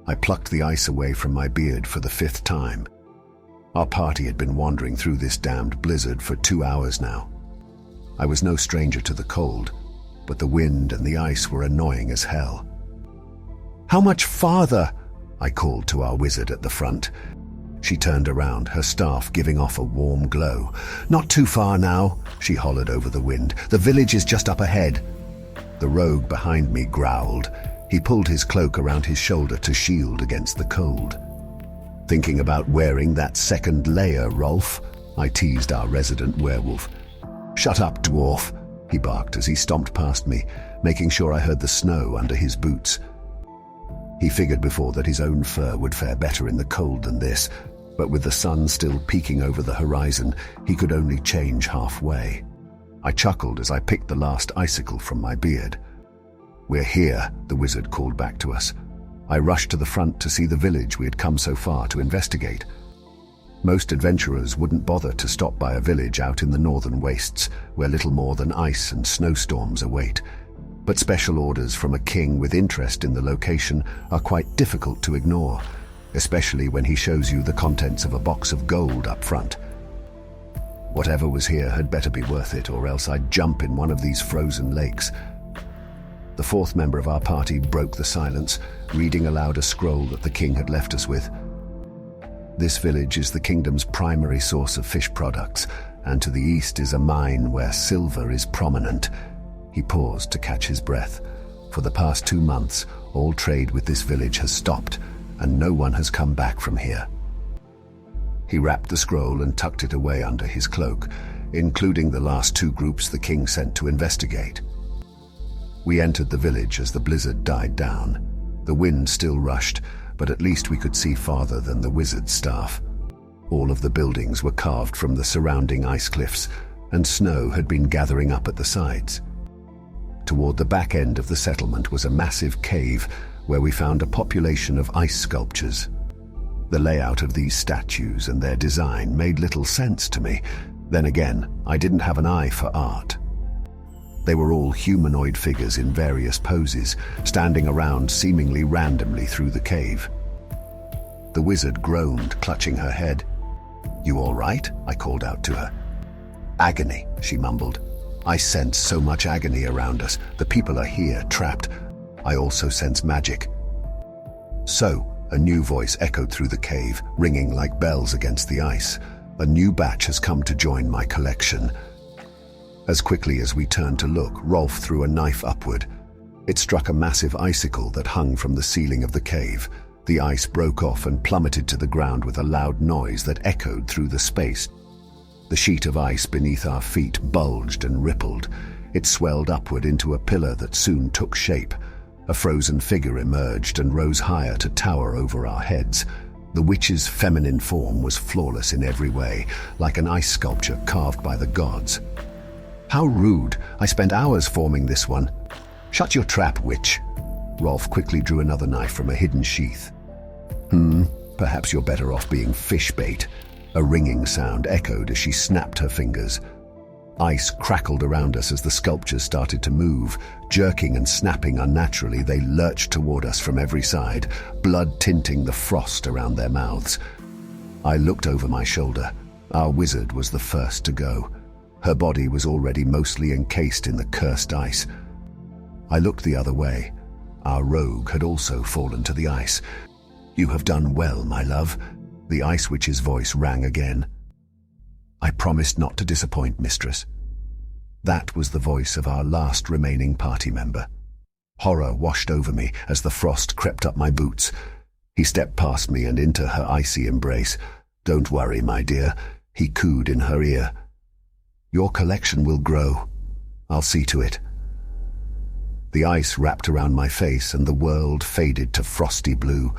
I plucked the ice away from my beard for the 5th time. Our party had been wandering through this damned blizzard for 2 hours now. I was no stranger to the cold, but the wind and the ice were annoying as hell. "How much farther?" I called to our wizard at the front. She turned around, her staff giving off a warm glow. "Not too far now," she hollered over the wind. "The village is just up ahead." The rogue behind me growled. He pulled his cloak around his shoulder to shield against the cold. "Thinking about wearing that second layer, Rolf?" I teased our resident werewolf. "Shut up, dwarf," he barked as he stomped past me, making sure I heard the snow under his boots. He figured before that his own fur would fare better in the cold than this, but with the sun still peeking over the horizon, he could only change halfway. I chuckled as I picked the last icicle from my beard. "We're here," the wizard called back to us. I rushed to the front to see the village we had come so far to investigate. Most adventurers wouldn't bother to stop by a village out in the northern wastes, where little more than ice and snowstorms await. But special orders from a king with interest in the location are quite difficult to ignore, especially when he shows you the contents of a box of gold up front. Whatever was here had better be worth it, or else I'd jump in one of these frozen lakes. The 4th member of our party broke the silence, reading aloud a scroll that the king had left us with. "This village is the kingdom's primary source of fish products, and to the east is a mine where silver is prominent." He paused to catch his breath. "For the past 2 months, all trade with this village has stopped, and no one has come back from here." He wrapped the scroll and tucked it away under his cloak, including the last 2 groups the king sent to investigate. We entered the village as the blizzard died down. The wind still rushed, but at least we could see farther than the wizard's staff. All of the buildings were carved from the surrounding ice cliffs, and snow had been gathering up at the sides. Toward the back end of the settlement was a massive cave where we found a population of ice sculptures. The layout of these statues and their design made little sense to me. Then again, I didn't have an eye for art. They were all humanoid figures in various poses, standing around seemingly randomly through the cave. The wizard groaned, clutching her head. "You all right?" I called out to her. "Agony," she mumbled. "I sense so much agony around us. The people are here, trapped. I also sense magic." "So," a new voice echoed through the cave, ringing like bells against the ice. "A new batch has come to join my collection." As quickly as we turned to look, Rolf threw a knife upward. It struck a massive icicle that hung from the ceiling of the cave. The ice broke off and plummeted to the ground with a loud noise that echoed through the space. The sheet of ice beneath our feet bulged and rippled. It swelled upward into a pillar that soon took shape. A frozen figure emerged and rose higher to tower over our heads. The witch's feminine form was flawless in every way, like an ice sculpture carved by the gods. "How rude! I spent hours forming this one." "Shut your trap, witch." Rolf quickly drew another knife from a hidden sheath. Perhaps you're better off being fish bait." A ringing sound echoed as she snapped her fingers. Ice crackled around us as the sculptures started to move. Jerking and snapping unnaturally, they lurched toward us from every side, blood tinting the frost around their mouths. I looked over my shoulder. Our wizard was the first to go. Her body was already mostly encased in the cursed ice. I looked the other way. Our rogue had also fallen to the ice. "You have done well, my love." The ice witch's voice rang again. "I promised not to disappoint, mistress." That was the voice of our last remaining party member. Horror washed over me as the frost crept up my boots. He stepped past me and into her icy embrace. "Don't worry, my dear," he cooed in her ear. "Your collection will grow. I'll see to it." The ice wrapped around my face and the world faded to frosty blue.